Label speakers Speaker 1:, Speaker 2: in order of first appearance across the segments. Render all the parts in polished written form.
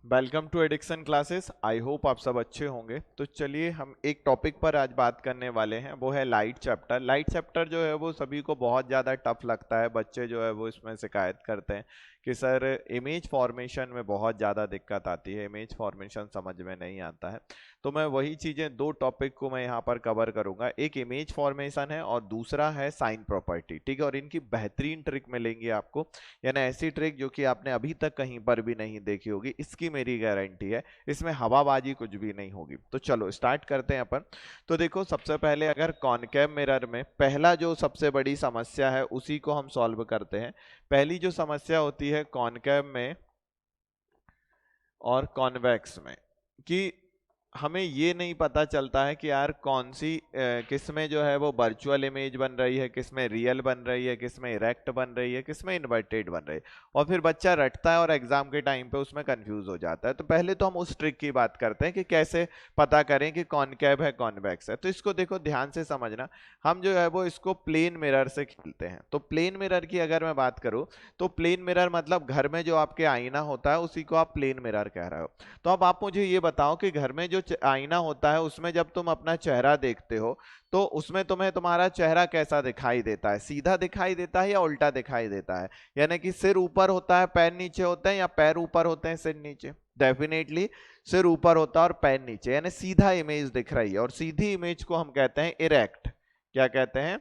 Speaker 1: Welcome to addiction classes. I hope आप सब अच्छे होंगे। तो चलिए हम एक टॉपिक पर आज बात करने वाले हैं, वो है लाइट चैप्टर। लाइट चैप्टर जो है वो सभी को बहुत ज़्यादा टफ लगता है। बच्चे जो है वो इसमें शिकायत करते हैं कि सर इमेज फॉर्मेशन में बहुत ज़्यादा दिक्कत आती है, इमेज फॉर्मेशन समझ में नहीं आता है। तो मैं वही चीज़ें, दो टॉपिक को मैं यहाँ पर कवर करूँगा। एक इमेज फॉर्मेशन है और दूसरा है साइन प्रॉपर्टी, ठीक है। और इनकी बेहतरीन ट्रिक मिलेंगी आपको, यानी ऐसी ट्रिक जो कि आपने अभी तक कहीं पर भी नहीं देखी होगी, इसकी मेरी गारंटी है। इसमें हवाबाजी कुछ भी नहीं होगी। तो चलो स्टार्ट करते हैं अपन। तो देखो, सबसे पहले अगर कॉनकेव मिरर में पहला जो सबसे बड़ी समस्या है उसी को हम सॉल्व करते हैं। पहली जो समस्या होती है कॉनकेव में और कॉन्वेक्स में, कि हमें ये नहीं पता चलता है कि यार कौन सी किस में जो है वो वर्चुअल इमेज बन रही है, किस में रियल बन रही है, किस में इरेक्ट बन रही है, किस में इन्वर्टेड बन रही है। और फिर बच्चा रटता है और एग्जाम के टाइम पे उसमें कंफ्यूज हो जाता है। तो पहले तो हम उस ट्रिक की बात करते हैं कि कैसे पता करें कि कॉनकेव है कॉन्वेक्स है। तो इसको देखो ध्यान से समझना। हम जो है वो इसको प्लेन मिरर से खेलते हैं। तो प्लेन मिरर की अगर मैं बात करूं तो प्लेन मिरर मतलब घर में जो आपके आईना होता है उसी को आप प्लेन मिरर कह रहे हो। तो अब आप मुझे ये बताओ कि घर में जो आईना होता है उसमें जब तुम अपना चेहरा देखते हो तो उसमें तुम्हें तुम्हारा चेहरा कैसा दिखाई देता है? सीधा दिखाई देता है या उल्टा दिखाई देता है? यानी कि सिर ऊपर होता है पैर नीचे होते हैं, या पैर ऊपर होते हैं सिर नीचे? डेफिनेटली सिर ऊपर होता है और पैर नीचे, यानी सीधा इमेज दिख रही है। और सीधी इमेज को हम कहते हैं इरेक्ट। क्या कहते हैं?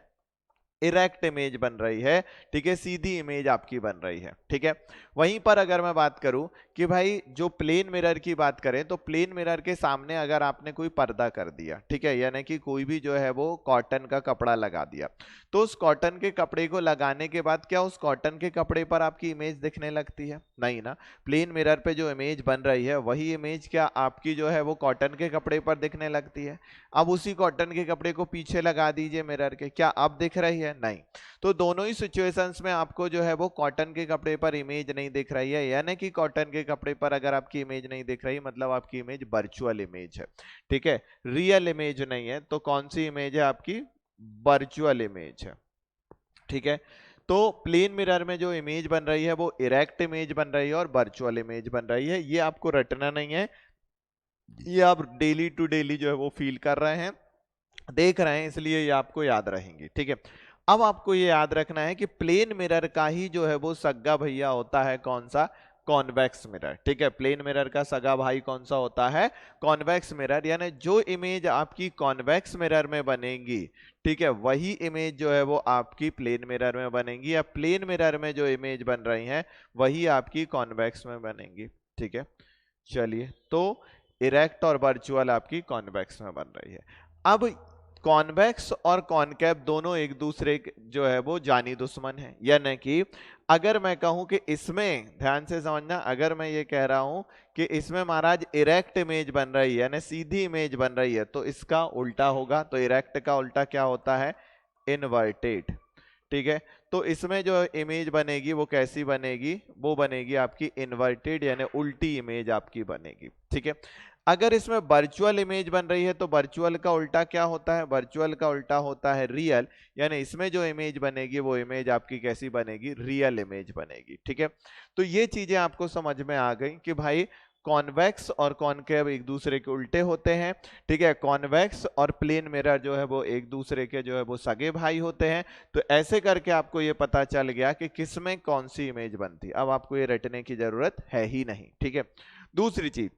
Speaker 1: इरेक्ट इमेज बन रही है, ठीक है। सीधी इमेज आपकी बन रही है, ठीक है। वहीं पर अगर मैं बात करूं कि भाई जो प्लेन मिरर की बात करें तो प्लेन मिरर के सामने अगर आपने कोई पर्दा कर दिया, ठीक है, यानी कि कोई भी जो है वो कॉटन का कपड़ा लगा दिया, तो उस कॉटन के कपड़े को लगाने के बाद क्या उस कॉटन के कपड़े पर आपकी इमेज दिखने लगती है? नहीं ना। प्लेन मिरर पे जो इमेज बन रही है वही इमेज क्या आपकी जो है वो कॉटन के कपड़े पर दिखने लगती है? अब उसी कॉटन के कपड़े को पीछे लगा दीजिए मिरर के, क्या अब दिख रही है? नहीं। तो दोनों ही सिचुएशंस में आपको जो है वो कॉटन के कपड़े पर इमेज नहीं दिख रही है, यानी कि कॉटन के कपड़े पर अगर आपकी इमेज नहीं दिख रही मतलब आपकी इमेज वर्चुअल इमेज है, ठीक है, रियल इमेज नहीं है। तो कौन सी इमेज है आपकी? वर्चुअल इमेज है, ठीक है। तो प्लेन मिरर में जो इमेज बन रही है वो इरेक्ट इमेज बन रही है और वर्चुअल इमेज बन रही है। ये आपको रटना नहीं है, ये आप डेली टू डेली जो है वो फील कर रहे हैं, देख रहे हैं, इसलिए ये आपको याद रहेंगी, ठीक है। अब आपको ये याद रखना है कि प्लेन मिरर का ही जो है वो सगा भैया होता है कौन सा? कॉन्वेक्स मिरर, ठीक है। प्लेन मिरर का सगा भाई कौन सा होता है? Convex mirror. यानी जो इमेज आपकी कॉन्वेक्स मिरर में बनेगी, ठीक है, वही इमेज जो है वो आपकी प्लेन मिरर में बनेगी, या प्लेन मिरर में जो इमेज बन रही है वही आपकी कॉन्वेक्स में बनेगी, ठीक है। चलिए, तो इरेक्ट और वर्चुअल आपकी कॉन्वेक्स में बन रही है। अब कॉन्वेक्स और कॉनकेव दोनों एक दूसरे जो है वो जानी दुश्मन है, यानी कि अगर मैं कहूं कि इसमें, ध्यान से समझना, अगर मैं ये कह रहा हूं कि इसमें महाराज इरेक्ट इमेज बन रही है यानी सीधी इमेज बन रही है, तो इसका उल्टा होगा। तो इरेक्ट का उल्टा क्या होता है? इनवर्टेड, ठीक है। तो इसमें जो इमेज बनेगी वो कैसी बनेगी? वो बनेगी आपकी इन्वर्टेड, यानी उल्टी इमेज आपकी बनेगी, ठीक है। अगर इसमें वर्चुअल इमेज बन रही है तो वर्चुअल का उल्टा क्या होता है? वर्चुअल का उल्टा होता है रियल, यानी इसमें जो इमेज बनेगी वो इमेज आपकी कैसी बनेगी? रियल इमेज बनेगी, ठीक है। तो ये चीजें आपको समझ में आ गई कि भाई कॉन्वेक्स और कॉनकेव एक दूसरे के उल्टे होते हैं, ठीक है। कॉन्वेक्स और प्लेन मिरर जो है वो एक दूसरे के जो है वो सगे भाई होते हैं। तो ऐसे करके आपको ये पता चल गया कि किस में कौन सी इमेज बनती। अब आपको ये रटने की जरूरत है ही नहीं, ठीक है। दूसरी चीज,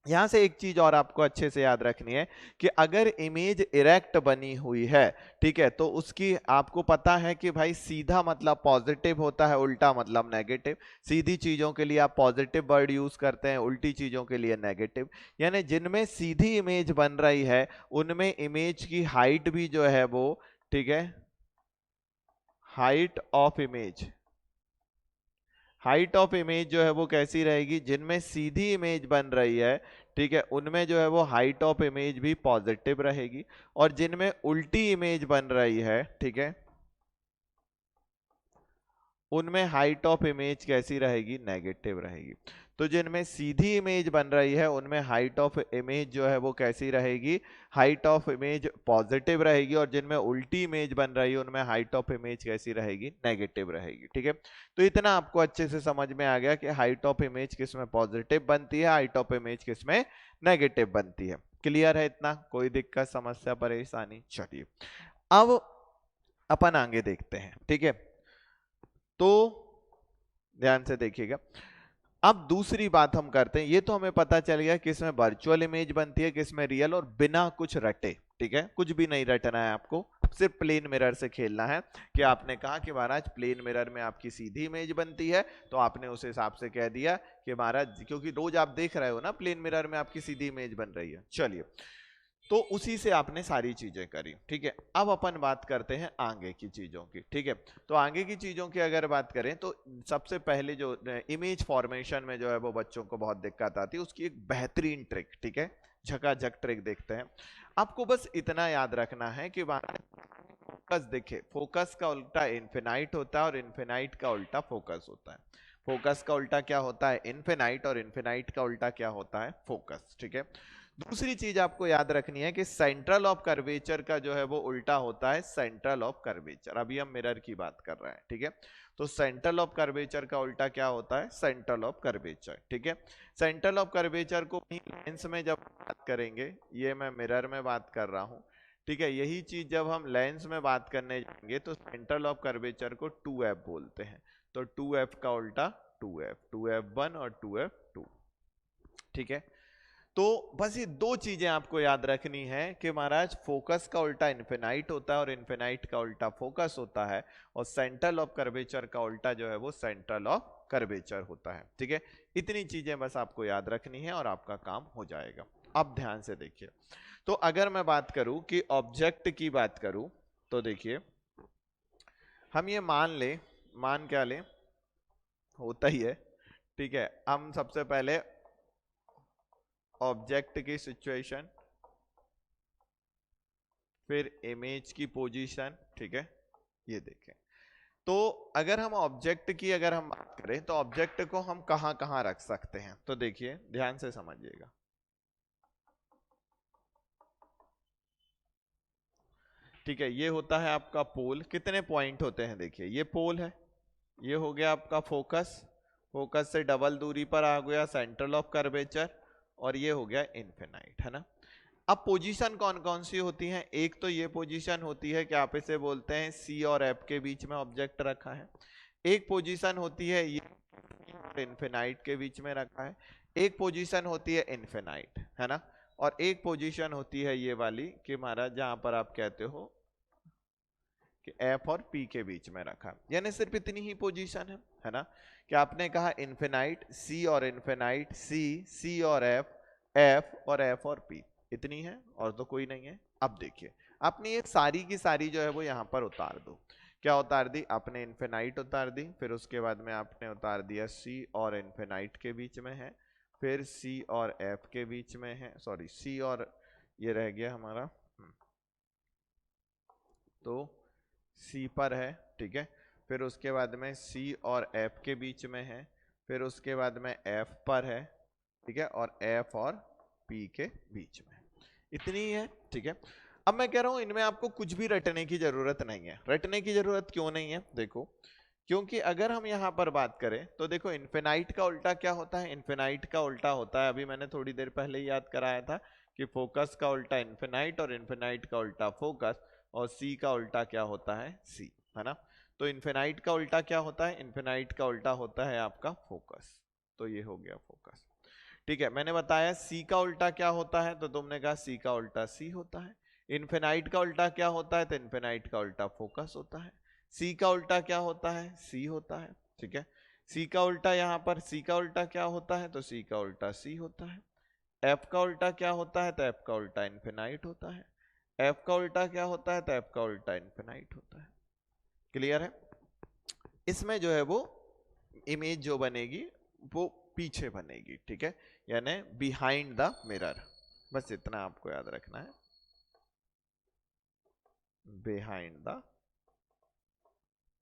Speaker 1: यहां से एक चीज और आपको अच्छे से याद रखनी है कि अगर इमेज इरेक्ट बनी हुई है, ठीक है, तो उसकी आपको पता है कि भाई सीधा मतलब पॉजिटिव होता है, उल्टा मतलब नेगेटिव। सीधी चीजों के लिए आप पॉजिटिव वर्ड यूज करते हैं, उल्टी चीजों के लिए नेगेटिव। यानी जिनमें सीधी इमेज बन रही है उनमें इमेज की हाइट भी जो है वो, ठीक है, height of image, height of image जो है वो कैसी रहेगी? जिनमें सीधी इमेज बन रही है, ठीक है, उनमें जो है वो हाइट ऑफ इमेज भी पॉजिटिव रहेगी। और जिनमें उल्टी इमेज बन रही है, ठीक है, उनमें हाइट ऑफ इमेज कैसी रहेगी, नेगेटिव रहेगी। तो जिनमें सीधी इमेज बन रही है उनमें हाइट ऑफ इमेज जो है वो कैसी रहेगी, हाइट ऑफ इमेज पॉजिटिव रहेगी, और जिनमें उल्टी इमेज बन रही है उनमें हाइट ऑफ इमेज कैसी रहेगी, नेगेटिव रहेगी। ठीक है, तो इतना आपको अच्छे से समझ में आ गया कि हाइट ऑफ इमेज किसमें पॉजिटिव बनती है, हाइट ऑफ इमेज किसमें नेगेटिव बनती है। क्लियर है इतना, कोई दिक्कत समस्या परेशानी? चलिए अब अपन आगे देखते हैं। ठीक है, तो ध्यान से देखिएगा। अब दूसरी बात हम करते हैं, ये तो हमें पता चल गया किसमें वर्चुअल इमेज बनती है किसमें रियल, और बिना कुछ रटे। ठीक है, कुछ भी नहीं रटना है आपको, सिर्फ प्लेन मिरर से खेलना है। कि आपने कहा कि महाराज प्लेन मिरर में आपकी सीधी इमेज बनती है, तो आपने उस हिसाब से कह दिया कि महाराज, क्योंकि रोज आप देख रहे हो ना प्लेन मिरर में आपकी सीधी इमेज बन रही है। चलिए, तो उसी से आपने सारी चीजें करी। ठीक है, अब अपन बात करते हैं आगे की चीजों की। ठीक है, तो आगे की चीजों की अगर बात करें तो सबसे पहले जो इमेज फॉर्मेशन में जो है वो बच्चों को बहुत दिक्कत आती है, उसकी एक बेहतरीन ट्रिक, ठीक है, झकाझक ट्रिक देखते हैं। आपको बस इतना याद रखना है कि फोकस, देखे फोकस का उल्टा इन्फिनाइट होता है और इन्फिनाइट का उल्टा फोकस होता है। फोकस का उल्टा क्या होता है, इन्फिनाइट, और इन्फिनाइट का उल्टा क्या होता है, फोकस। ठीक है, दूसरी चीज आपको याद रखनी है कि सेंट्रल ऑफ कर्वेचर का जो है वो उल्टा होता है सेंट्रल ऑफ कर्वेचर। अभी हम मिरर की बात कर रहे हैं। ठीक है, तो सेंट्रल ऑफ कर्वेचर का उल्टा क्या होता है, सेंट्रल ऑफ कर्वेचर। ठीक है, सेंट्रल ऑफ कर्वेचर को लेंस में जब बात करेंगे, ये मैं मिरर में बात कर रहा हूं। ठीक है, यही चीज जब हम लेंस में बात करने जाएंगे तो सेंट्रल ऑफ कर्वेचर को 2f बोलते हैं। तो 2f का उल्टा 2f, 2f1 और 2f2। ठीक है, तो बस ये दो चीजें आपको याद रखनी है कि महाराज फोकस का उल्टा इन्फिनाइट होता है और इन्फिनाइट का उल्टा फोकस होता है, और सेंट्रल ऑफ कर्वेचर का उल्टा जो है वो सेंट्रल ऑफ कर्वेचर होता है। ठीक है, इतनी चीजें बस आपको याद रखनी है और आपका काम हो जाएगा। अब ध्यान से देखिए, तो अगर मैं बात करूं कि ऑब्जेक्ट की बात करूं, तो देखिए हम ये मान ले, मान क्या ले, होता ही है। ठीक है, हम सबसे पहले ऑब्जेक्ट की सिचुएशन, फिर इमेज की पोजीशन। ठीक है, ये देखें, तो अगर हम ऑब्जेक्ट की अगर हम बात करें तो ऑब्जेक्ट को हम कहां कहां रख सकते हैं, तो देखिए ध्यान से समझिएगा। ठीक है, ये होता है आपका पोल, कितने पॉइंट होते हैं, देखिए ये पोल है, ये हो गया आपका फोकस, फोकस से डबल दूरी पर आ गया सेंट्रल ऑफ कर्वेचर, और ये हो गया इन्फिनाइट, है ना। अब पोजीशन कौन कौन सी होती हैं, एक तो ये पोजीशन होती है कि आप इसे बोलते हैं सी और एफ के बीच में ऑब्जेक्ट रखा है। एक पोजीशन होती है ये इन्फिनाइट के बीच में रखा है। एक पोजीशन होती है इन्फिनाइट, है ना, और एक पोजीशन होती है ये वाली कि महाराज जहां पर आप कहते हो कि एफ और पी के बीच में रखा, यानी सिर्फ इतनी ही पोजीशन है ना, कि आपने कहा इन्फिनाइट सी और इन्फिनाइट सी, सी और एफ, एफ और एफ और पी, इतनी है और तो कोई नहीं है। अब देखिए आपने ये सारी की सारी जो है वो यहाँ पर उतार दो। क्या उतार दी आपने, इन्फिनाइट उतार दी, फिर उसके बाद में आपने उतार दिया सी और इन्फिनाइट के बीच में है, फिर सी और एफ के बीच में है, सॉरी सी और ये रह गया हमारा, तो सी पर है। ठीक है, फिर उसके बाद में सी और एफ के बीच में है, फिर उसके बाद में एफ पर है। ठीक है, और एफ और पी के बीच में, इतनी ही है। ठीक है, अब मैं कह रहा हूं इनमें आपको कुछ भी रटने की जरूरत नहीं है। रटने की जरूरत क्यों नहीं है, देखो क्योंकि अगर हम यहां पर बात करें तो देखो इन्फिनाइट का उल्टा क्या होता है, इन्फिनाइट का उल्टा होता है, अभी मैंने थोड़ी देर पहले ही याद कराया था कि फोकस का उल्टा इन्फिनाइट और इन्फिनाइट का उल्टा फोकस, और सी का उल्टा क्या होता है, सी, है ना। तो इन्फिनाइट का उल्टा क्या होता है, इन्फिनाइट का उल्टा होता है आपका फोकस, तो ये हो गया फोकस। ठीक है, मैंने बताया सी का उल्टा क्या होता है, तो तुमने कहा सी का उल्टा सी होता है। इन्फिनाइट का उल्टा क्या होता है, तो इन्फिनाइट का उल्टा फोकस होता है। सी का उल्टा क्या होता है, सी होता है। ठीक है, सी का उल्टा यहाँ पर सी का उल्टा क्या होता है, तो सी का उल्टा सी होता है। एफ का उल्टा क्या होता है, तो एफ का उल्टा इन्फिनाइट होता है। एफ का उल्टा क्या होता है, तो एफ का उल्टा इन्फिनाइट होता है। क्लियर है, इसमें जो है वो इमेज जो बनेगी वो पीछे बनेगी। ठीक है, यानी बिहाइंड द मिरर, बस इतना आपको याद रखना है, बिहाइंड द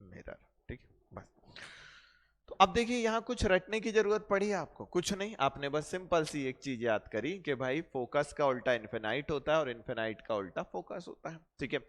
Speaker 1: मिरर। ठीक है, बस अब देखिए यहाँ कुछ रटने की जरूरत पड़ी आपको? कुछ नहीं, आपने बस सिंपल सी एक चीज याद करी कि भाई फोकस का उल्टा इन्फिनाइट होता है और इन्फिनाइट का उल्टा फोकस होता है, ठीक है।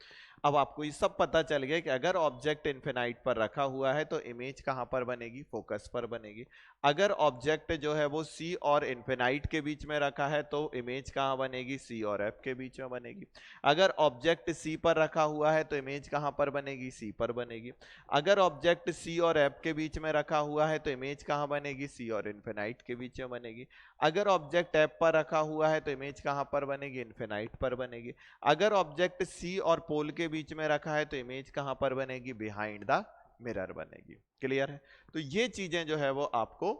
Speaker 1: अब आपको ये सब पता चल गया कि अगर ऑब्जेक्ट इन्फिनाइट पर रखा हुआ है तो इमेज कहां पर बनेगी? फोकस पर बनेगी। अगर ऑब्जेक्ट जो है वो सी और इन्फिनाइट के बीच में रखा है तो इमेज कहां बनेगी? सी और एफ के बीच में बनेगी। अगर ऑब्जेक्ट सी पर रखा हुआ है तो इमेज कहां पर बनेगी? सी पर बनेगी। अगर ऑब्जेक्ट सी और एफ के बीच में रखा हुआ है तो इमेज कहां बनेगी? सी और इन्फिनाइट के बीच में बनेगी। अगर ऑब्जेक्ट एफ पर रखा हुआ है तो इमेज कहां पर बनेगी? इन्फिनाइट पर बनेगी। अगर ऑब्जेक्ट सी और पोल के बीच में रखा है तो इमेज कहां पर बनेगी? बिहाइंड द मिरर बनेगी। क्लियर है? तो ये चीजें जो है वो आपको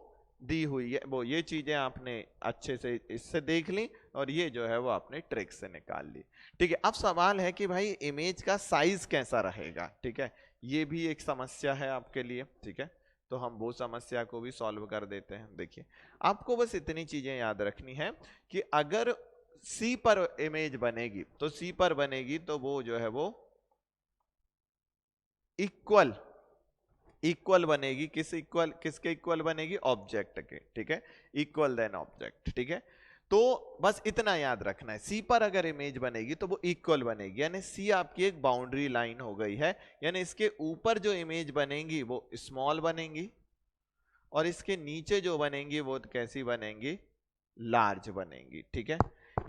Speaker 1: दी हुई है, वो ये चीजें आपने अच्छे से इससे देख ली और ये जो है वो आपने ट्रिक से निकाल ली। ठीक है, अब सवाल है कि भाई इमेज का साइज कैसा रहेगा? ठीक है, ये भी एक समस्या है आपके लिए। ठीक है, तो हम वो समस्या को भी सॉल्व कर देते हैं। देखिए, आपको बस इतनी चीजें याद रखनी है कि अगर सी पर इमेज बनेगी तो सी पर बनेगी तो वो जो है वो इक्वल इक्वल बनेगी। किस इक्वल? किसके इक्वल बनेगी? ऑब्जेक्ट के। ठीक है, इक्वल देन ऑब्जेक्ट। ठीक है, तो बस इतना याद रखना है, सी पर अगर इमेज बनेगी तो वो इक्वल बनेगी, यानी सी आपकी एक बाउंड्री लाइन हो गई है, यानी इसके ऊपर जो इमेज बनेंगी वो स्मॉल बनेंगी और इसके नीचे जो बनेंगी वो कैसी बनेंगी? लार्ज बनेंगी। ठीक है,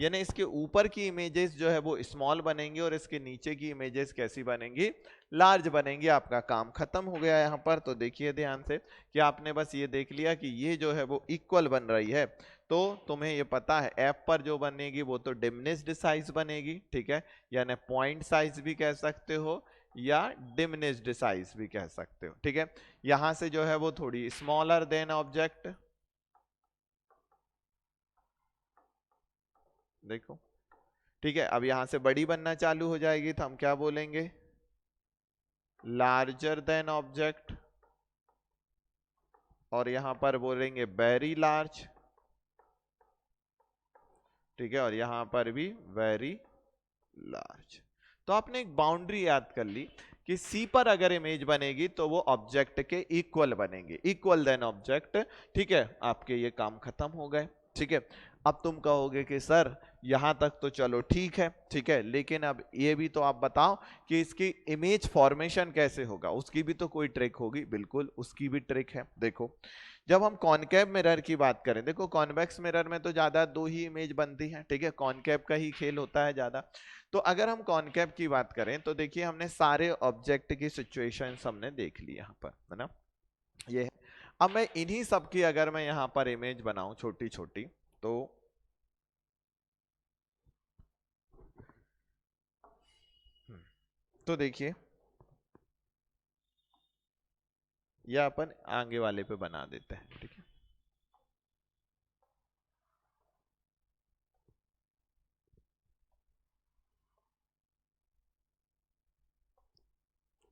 Speaker 1: यानी इसके ऊपर की इमेजेस जो है वो स्मॉल बनेंगी और इसके नीचे की इमेजेस कैसी बनेंगी? लार्ज बनेंगी। आपका काम खत्म हो गया यहाँ पर। तो देखिए ध्यान से कि आपने बस ये देख लिया कि ये जो है वो इक्वल बन रही है, तो तुम्हें ये पता है एफ पर जो बनेगी वो तो डिमिनिश्ड साइज बनेगी। ठीक है, यानी पॉइंट साइज भी कह सकते हो या डिमिनिश्ड साइज भी कह सकते हो। ठीक है, यहां से जो है वो थोड़ी स्मॉलर देन ऑब्जेक्ट। देखो, ठीक है, अब यहां से बड़ी बनना चालू हो जाएगी तो हम क्या बोलेंगे? Larger than object. और यहां पर बोलेंगे वेरी लार्ज। ठीक है, और यहां पर भी वेरी लार्ज। तो आपने एक बाउंड्री याद कर ली कि सी पर अगर इमेज बनेगी तो वो ऑब्जेक्ट के इक्वल बनेंगे, इक्वल देन ऑब्जेक्ट। ठीक है, आपके ये काम खत्म हो गए। ठीक है, अब तुम कहोगे कि सर यहां तक तो चलो ठीक है, ठीक है, लेकिन अब ये भी तो आप बताओ कि इसकी इमेज फॉर्मेशन कैसे होगा? उसकी भी तो कोई ट्रिक होगी। बिल्कुल, उसकी भी ट्रिक है। देखो, जब हम कॉनकेव मिरर की बात करें, देखो कॉन्वेक्स मिरर में तो ज्यादा दो ही इमेज बनती है। ठीक है, कॉनकेव का ही खेल होता है ज्यादा। तो अगर हम कॉनकेव की बात करें तो देखिए हमने सारे ऑब्जेक्ट की सिचुएशंस हमने देख ली यहाँ पर, है ना? ये है। अब मैं इन्हीं सब की अगर मैं यहाँ पर इमेज बनाऊं छोटी छोटी, तो तो देखिए यह अपन आगे वाले पे बना देते हैं। ठीक है,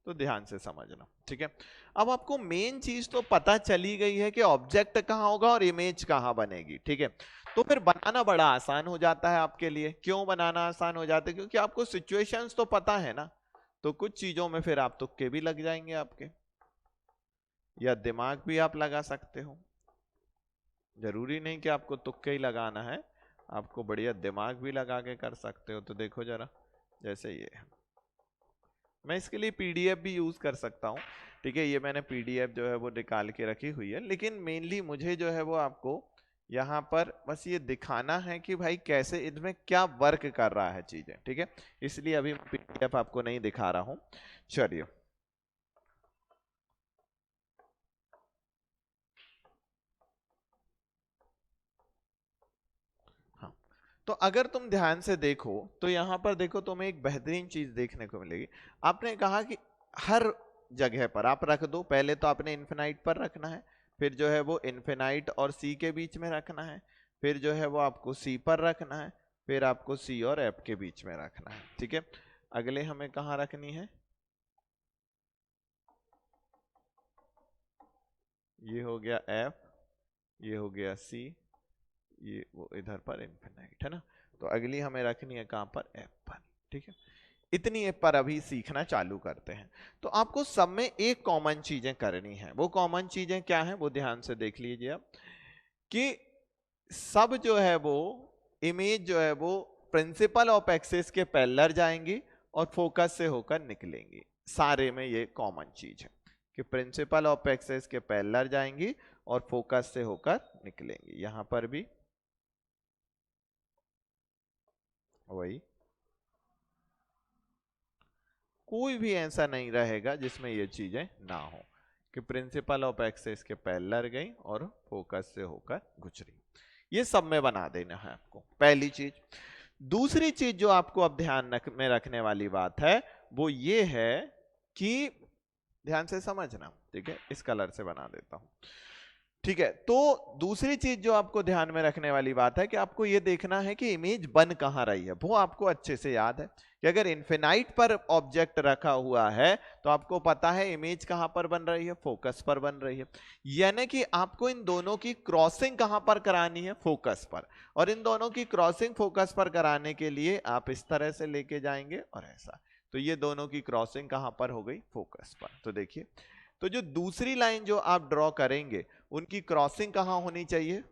Speaker 1: तो ध्यान से समझना। ठीक है, अब आपको मेन चीज तो पता चली गई है कि ऑब्जेक्ट कहाँ होगा और इमेज कहाँ बनेगी। ठीक है, तो फिर बनाना बड़ा आसान हो जाता है आपके लिए। क्यों बनाना आसान हो जाता है? क्योंकि आपको सिचुएशंस तो पता है ना, तो कुछ चीजों में फिर आप तुक्के भी लग जाएंगे आपके, या दिमाग भी आप लगा सकते हो। जरूरी नहीं कि आपको तुक्के ही लगाना है, आपको बढ़िया दिमाग भी लगा के कर सकते हो। तो देखो जरा, जैसे ये है, मैं इसके लिए पीडीएफ भी यूज कर सकता हूँ। ठीक है, ये मैंने पीडीएफ जो है वो निकाल के रखी हुई है, लेकिन मेनली मुझे जो है वो आपको यहाँ पर बस ये दिखाना है कि भाई कैसे इनमें क्या वर्क कर रहा है चीजें। ठीक है, इसलिए अभी पीडीएफ आपको नहीं दिखा रहा हूँ। चलिए, हाँ, तो अगर तुम ध्यान से देखो तो यहाँ पर देखो तुम्हें एक बेहतरीन चीज देखने को मिलेगी। आपने कहा कि हर जगह पर आप रख दो। पहले तो आपने इन्फिनाइट पर रखना है, फिर जो है वो इन्फिनाइट और सी के बीच में रखना है, फिर जो है वो आपको सी पर रखना है, फिर आपको सी और एफ के बीच में रखना है। ठीक है, अगले हमें कहाँ रखनी है? ये हो गया एफ, ये हो गया सी, ये वो इधर पर इन्फिनाइट, है ना? तो अगली हमें रखनी है कहाँ पर? एफ पर। ठीक है, इतनी पर अभी सीखना चालू करते हैं। तो आपको सब में एक कॉमन चीजें करनी है। वो कॉमन चीजें क्या हैं वो ध्यान से देख लीजिए आप, कि सब जो है वो इमेज जो है वो प्रिंसिपल ऑफ एक्सिस के पैरेलल जाएंगी और फोकस से होकर निकलेंगी। सारे में ये कॉमन चीज है कि प्रिंसिपल ऑफ एक्सिस के पैरेलल जाएंगी और फोकस से होकर निकलेंगी। यहां पर भी वही, कोई भी ऐसा नहीं रहेगा जिसमें ये चीजें ना हो कि प्रिंसिपल ऑफ एक्सिस के पैरेलल गई और फोकस से होकर गुजरी। ये सब में बना देना है आपको, पहली चीज। दूसरी चीज जो आपको अब ध्यान में रखने वाली बात है वो ये है कि ध्यान से समझना, ठीक है, इस कलर से बना देता हूं, ठीक है। तो दूसरी चीज जो आपको ध्यान में रखने वाली बात है कि आपको ये देखना है कि इमेज बन कहां रही है। वो आपको अच्छे से याद है कि अगर इन्फिनाइट पर ऑब्जेक्ट रखा हुआ है तो आपको पता है इमेज कहां पर बन रही है, फोकस पर बन रही है। यानी कि आपको इन दोनों की क्रॉसिंग कहां पर करानी है, फोकस पर। और इन दोनों की क्रॉसिंग फोकस पर कराने के लिए आप इस तरह से लेके जाएंगे और ऐसा, तो ये दोनों की क्रॉसिंग कहां पर हो गई, फोकस पर। तो देखिए, तो जो दूसरी लाइन जो आप ड्रॉ करेंगे उनकी क्रॉसिंग कहां होनी चाहिए,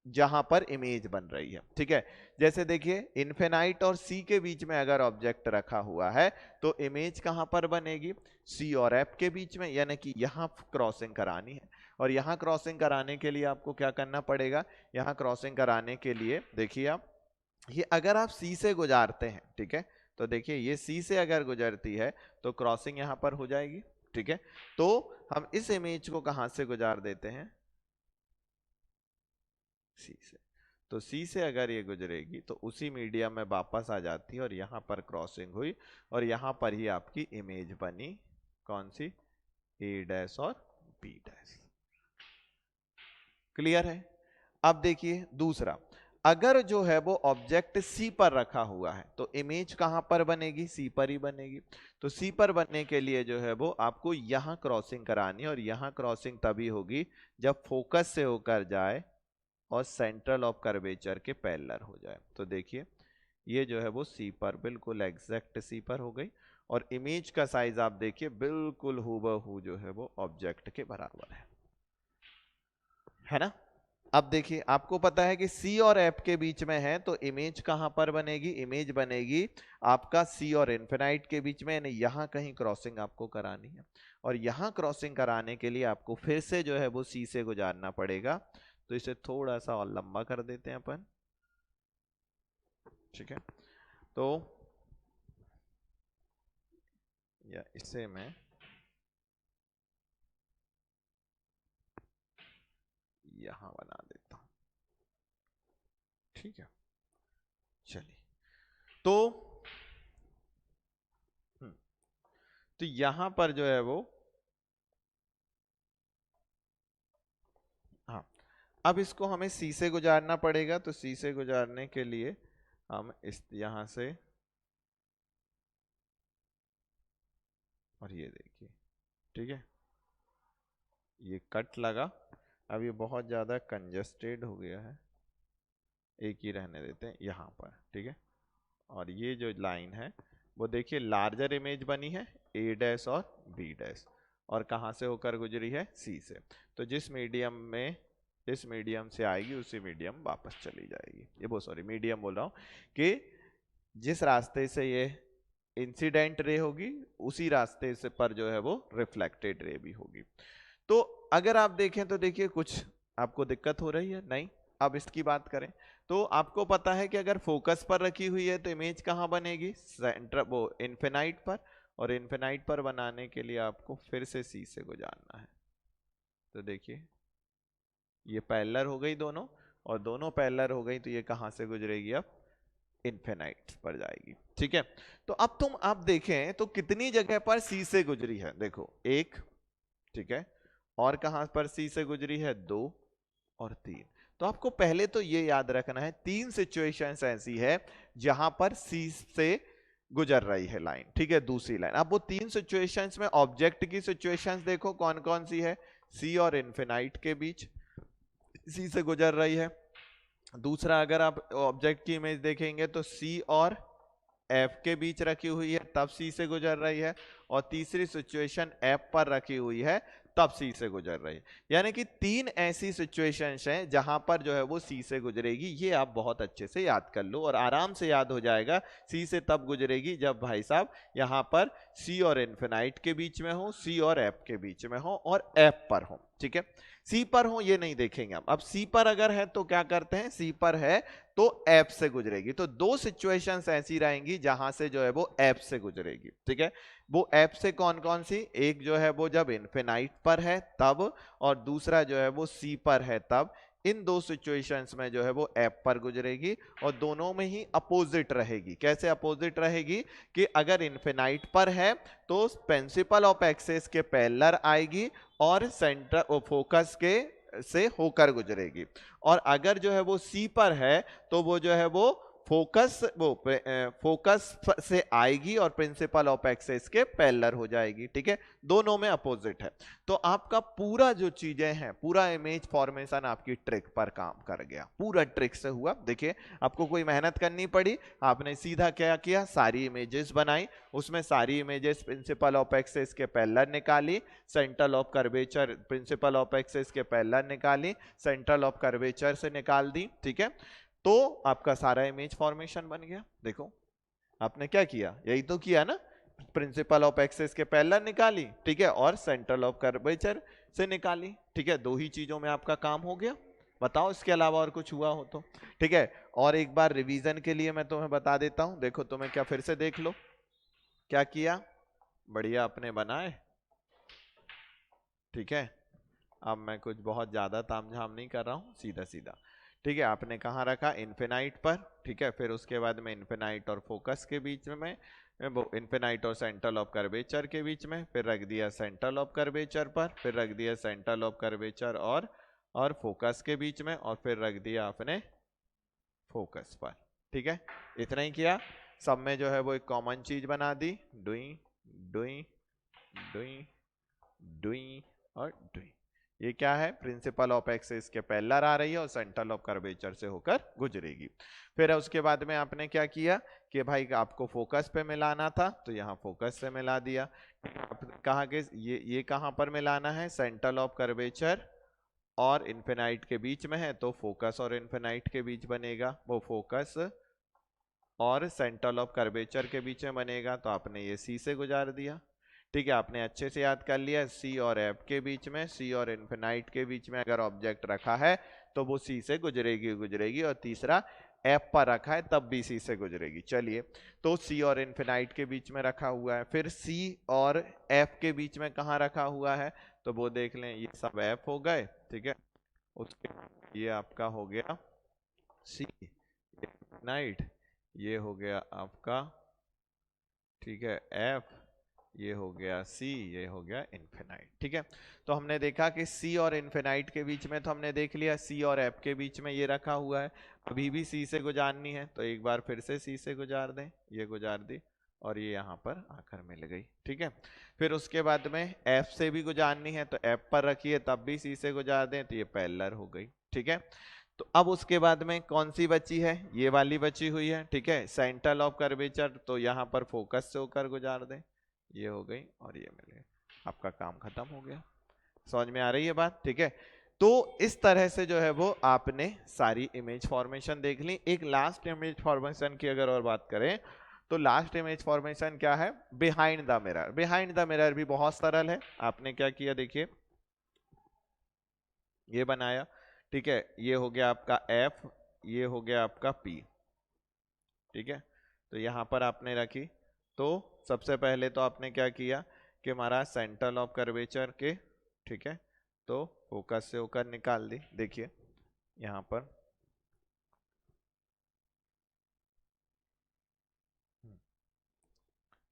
Speaker 1: जहां पर इमेज बन रही है, ठीक है। जैसे देखिए, इन्फिनाइट और सी के बीच में अगर ऑब्जेक्ट रखा हुआ है तो इमेज कहां पर बनेगी, सी और एफ के बीच में, यानी कि यहां क्रॉसिंग करानी है। और यहां क्रॉसिंग कराने के लिए आपको क्या करना पड़ेगा, यहां क्रॉसिंग कराने के लिए देखिए आप, ये अगर आप सी से गुजारते हैं, ठीक है, तो देखिए ये सी से अगर गुजरती है तो क्रॉसिंग यहां पर हो जाएगी, ठीक है। तो हम इस इमेज को कहां से गुजार देते हैं, सी से। तो सी से अगर ये गुजरेगी तो उसी मीडियम में वापस आ जाती है और यहां पर क्रॉसिंग हुई और यहां पर ही आपकी इमेज बनी, कौन सी, ए डैश और बी डैश। क्लियर है। अब देखिए दूसरा, अगर जो है वो ऑब्जेक्ट सी पर रखा हुआ है तो इमेज कहां पर बनेगी, सी पर ही बनेगी। तो सी पर बनने के लिए जो है वो आपको यहां क्रॉसिंग करानी है और यहां क्रॉसिंग तभी होगी जब फोकस से होकर जाए और सेंट्रल ऑफ कर्वेचर के पैरेलल हो जाए। तो देखिए ये जो है वो सी पर, बिल्कुल एग्जैक्ट सी पर हो गई और इमेज का साइज आप देखिए बिल्कुल हूबहू जो है वो ऑब्जेक्ट के बराबर है ना। अब देखिए आपको पता है कि C और F के बीच में है तो इमेज कहां पर बनेगी, इमेज बनेगी आपका C और इन्फिनाइट के बीच में, यानी यहां कहीं क्रॉसिंग आपको करानी है। और यहां क्रॉसिंग कराने के लिए आपको फिर से जो है वो C से गुजारना पड़ेगा। तो इसे थोड़ा सा और लंबा कर देते हैं अपन, ठीक है। तो या इसे मैं यहां बना देता हूं, ठीक है। चलिए, तो तो यहां पर जो है वो, हाँ, अब इसको हमें सी से गुजारना पड़ेगा। तो सी से गुजारने के लिए हम इस यहां से, और ये देखिए, ठीक है, ये कट लगा। अब ये बहुत ज्यादा कंजस्टेड हो गया है, एक ही रहने देते हैं यहां पर, ठीक है। और ये जो लाइन है वो देखिए लार्जर इमेज बनी है ए डैश और बी डैश, और कहां से होकर गुजरी है, सी से। तो जिस मीडियम में, इस मीडियम से आएगी उसी मीडियम वापस चली जाएगी। ये वो सॉरी मीडियम बोल रहा हूं कि जिस रास्ते से ये इंसिडेंट रे होगी उसी रास्ते से पर जो है वो रिफ्लेक्टेड रे भी होगी। तो अगर आप देखें तो देखिए कुछ आपको दिक्कत हो रही है, नहीं। अब इसकी बात करें तो आपको पता है कि अगर फोकस पर रखी हुई है तो इमेज कहां बनेगी, सेंटर वो इन्फिनाइट पर। और इन्फिनाइट पर बनाने के लिए आपको फिर से सी से गुजारना है। तो देखिए ये पैरेलल हो गई दोनों, और दोनों पैरेलल हो गई तो ये कहां से गुजरेगी, अब इन्फिनाइट पर जाएगी, ठीक है। तो अब तुम आप देखें तो कितनी जगह पर सी से गुजरी है, देखो एक, ठीक है, और कहां पर सी से गुजरी है, दो और तीन। तो आपको पहले तो ये याद रखना है तीन सिचुएशंस ऐसी है जहां पर सी से गुजर रही है लाइन, ठीक है, दूसरी लाइन। अब वो तीन सिचुएशंस में ऑब्जेक्ट की सिचुएशंस देखो कौन कौन सी है, सी और इन्फिनाइट के बीच सी से गुजर रही है। दूसरा अगर आप ऑब्जेक्ट की इमेज देखेंगे तो सी और एफ के बीच रखी हुई है तब सी से गुजर रही है, और तीसरी सिचुएशन एफ पर रखी हुई है तब सी से गुजर रही है। यानी कि 3 ऐसी सिचुएशंस हैं जहां पर जो है वो सी से गुजरेगी। ये आप बहुत अच्छे से याद कर लो और आराम से याद हो जाएगा। सी से तब गुजरेगी जब भाई साहब यहां पर सी और इन्फिनाइट के बीच में हो, सी और एफ के बीच में हो, और एफ पर हो। ठीक है, सी पर हो ये नहीं देखेंगे हम। अब सी पर अगर है तो क्या करते हैं, सी पर है तो एफ से गुजरेगी। तो 2 सिचुएशंस ऐसी रहेंगी जहां से जो है वो एफ से गुजरेगी। ठीक है, वो एफ से कौन कौन सी, एक जो है वो जब इन्फिनाइट पर है तब, और दूसरा जो है वो सी पर है तब। इन 2 सिचुएशंस में जो है वो एफ पर गुजरेगी, और दोनों में ही अपोजिट रहेगी। कैसे अपोजिट रहेगी कि अगर इन्फिनाइट पर है तो प्रिंसिपल ऑफ एक्सिस के पैरेलल आएगी और सेंटर फोकस के से होकर गुजरेगी। और अगर जो है वो सी पर है तो वो जो है वो फोकस से आएगी और प्रिंसिपल ऑफ एक्सिस के पैरेलल हो जाएगी। ठीक है, दोनों में अपोजिट है। तो आपका पूरा जो चीजें हैं, पूरा इमेज फॉर्मेशन आपकी ट्रिक पर काम कर गया, पूरा ट्रिक से हुआ। देखिए, आपको कोई मेहनत करनी पड़ी, आपने सीधा क्या किया, सारी इमेजेस बनाई, उसमें सारी इमेजेस प्रिंसिपल ऑफ एक्सिस के पैरेलल निकाली, centre of curvature principle of axis के पैरेलल निकाली, सेंट्रल ऑफ कर्वेचर से निकाल दी। ठीक है, तो आपका सारा इमेज फॉर्मेशन बन गया। देखो आपने क्या किया, यही तो किया ना, प्रिंसिपल ऑफ एक्सिस के पैरेलल निकाली, ठीक है, और सेंट्रल ऑफ कर्वेचर से निकाली। ठीक है, 2 ही चीजों में आपका काम हो गया। बताओ इसके अलावा और कुछ हुआ हो तो। ठीक है, और एक बार रिवीजन के लिए मैं तुम्हें बता देता हूं। देखो तुम्हें क्या, फिर से देख लो क्या किया, बढ़िया अपने बनाए। ठीक है, अब मैं कुछ बहुत ज्यादा तामझाम नहीं कर रहा हूं, सीधा सीधा। ठीक है, आपने कहाँ रखा, इन्फिनाइट पर। ठीक है, फिर उसके बाद में इन्फिनाइट और फोकस के बीच में, वो इन्फिनाइट और सेंट्रल ऑफ कर्वेचर के बीच में, फिर रख दिया सेंट्रल ऑफ कर्वेचर पर, फिर रख दिया सेंट्रल ऑफ कर्वेचर और फोकस के बीच में, और फिर रख दिया आपने फोकस पर। ठीक है, इतना ही किया। सब में जो है वो एक कॉमन चीज बना दी, डुई डुई डुई डुई और डुई। ये क्या है, प्रिंसिपल ऑफ एक्सिस के पैरेलल आ रही है और सेंट्रल ऑफ कर्वेचर से होकर गुजरेगी। फिर उसके बाद में आपने क्या किया कि भाई आपको फोकस पे मिलाना था तो यहाँ फोकस से मिला दिया। कहाँ के ये कहाँ पर मिलाना है, सेंट्रल ऑफ कर्वेचर और इन्फिनाइट के बीच में है तो फोकस और इन्फिनाइट के बीच बनेगा, वो फोकस और सेंट्रल ऑफ कर्वेचर के बीच में बनेगा, तो आपने ये सी से गुजार दिया। ठीक है, आपने अच्छे से याद कर लिया, सी और एफ के बीच में, सी और इन्फिनाइट के बीच में अगर ऑब्जेक्ट रखा है तो वो सी से गुजरेगी, और तीसरा एफ पर रखा है तब भी सी से गुजरेगी। चलिए, तो सी और इन्फिनाइट के बीच में रखा हुआ है, फिर सी और एफ के बीच में कहाँ रखा हुआ है, तो वो देख लें, ये सब एफ हो गए। ठीक है, उसके ये आपका हो गया सी इन्फिनाइट, ये हो गया आपका, ठीक है, एफ, ये हो गया सी, ये हो गया इन्फिनाइट। ठीक है, तो हमने देखा कि सी और इन्फिनाइट के बीच में तो हमने देख लिया, सी और एफ के बीच में ये रखा हुआ है, अभी भी सी से गुजारनी है तो एक बार फिर से सी से गुजार दें, ये गुजार दी और ये यहाँ पर आकर मिल गई। ठीक है, फिर उसके बाद में एफ से भी गुजारनी है तो एफ पर रखिए तब भी सी से गुजार दें तो ये पैरेलल हो गई। ठीक है, तो अब उसके बाद में कौन सी बची है, ये वाली बची हुई है। ठीक है, सेंट्रल ऑफ कर्वेचर तो यहाँ पर फोकस से होकर गुजार दें, ये हो गई और ये मिल गई, आपका काम खत्म हो गया। समझ में आ रही है बात। ठीक है, तो इस तरह से जो है वो आपने सारी इमेज फॉर्मेशन देख ली। एक लास्ट इमेज फॉर्मेशन की अगर और बात करें तो लास्ट इमेज फॉर्मेशन क्या है, behind the mirror. Behind the mirror भी बहुत सरल है। आपने क्या किया, देखिए ये बनाया, ठीक है, ये हो गया आपका एफ, ये हो गया आपका पी। ठीक है, तो यहां पर आपने रखी, तो सबसे पहले तो आपने क्या किया कि हमारा सेंट्रल ऑफ कर्वेचर के, ठीक है, तो फोकस से होकर निकाल दी। देखिए यहां पर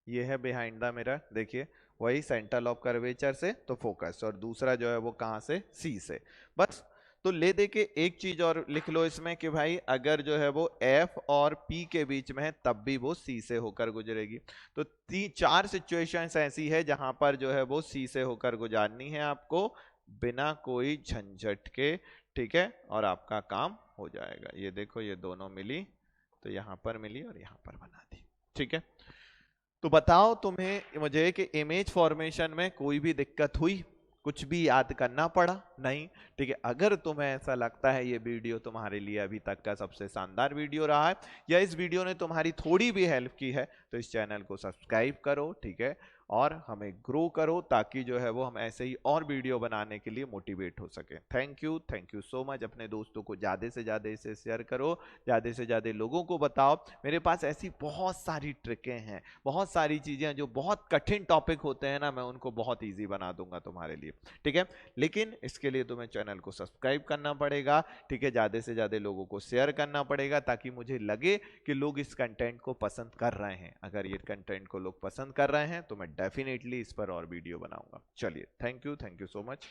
Speaker 1: ये है बिहाइंड द मिरर, देखिए वही सेंट्रल ऑफ कर्वेचर से तो फोकस, और दूसरा जो है वो कहां से, सी से। बस, तो ले दे के एक चीज और लिख लो इसमें कि भाई अगर जो है वो एफ और पी के बीच में है तब भी वो सी से होकर गुजरेगी। तो 4 सिचुएशंस ऐसी है जहां पर जो है वो सी से होकर गुजारनी है आपको बिना कोई झंझट के। ठीक है, और आपका काम हो जाएगा। ये देखो ये दोनों मिली, तो यहां पर मिली और यहां पर बना दी। ठीक है, तो बताओ तुम्हें मुझे कि इमेज फॉर्मेशन में कोई भी दिक्कत हुई, कुछ भी याद करना पड़ा? नहीं। ठीक है, अगर तुम्हें ऐसा लगता है ये वीडियो तुम्हारे लिए अभी तक का सबसे शानदार वीडियो रहा है, या इस वीडियो ने तुम्हारी थोड़ी भी हेल्प की है, तो इस चैनल को सब्सक्राइब करो, ठीक है, और हमें ग्रो करो, ताकि जो है वो हम ऐसे ही और वीडियो बनाने के लिए मोटिवेट हो सके। Thank you so much. अपने दोस्तों को ज़्यादा से ज़्यादा इसे शेयर करो, ज़्यादा से ज़्यादा लोगों को बताओ। मेरे पास ऐसी बहुत सारी ट्रिकें हैं, बहुत सारी चीज़ें जो बहुत कठिन टॉपिक होते हैं ना, मैं उनको बहुत ईजी बना दूंगा तुम्हारे लिए, ठीक है। लेकिन इसके लिए तुम्हें चैनल को सब्सक्राइब करना पड़ेगा, ठीक है, ज़्यादा से ज़्यादा लोगों को शेयर करना पड़ेगा, ताकि मुझे लगे कि लोग इस कंटेंट को पसंद कर रहे हैं। अगर ये कंटेंट को लोग पसंद कर रहे हैं तो मैं डेफिनेटली इस पर और वीडियो बनाऊंगा। चलिए, थैंक यू सो मच।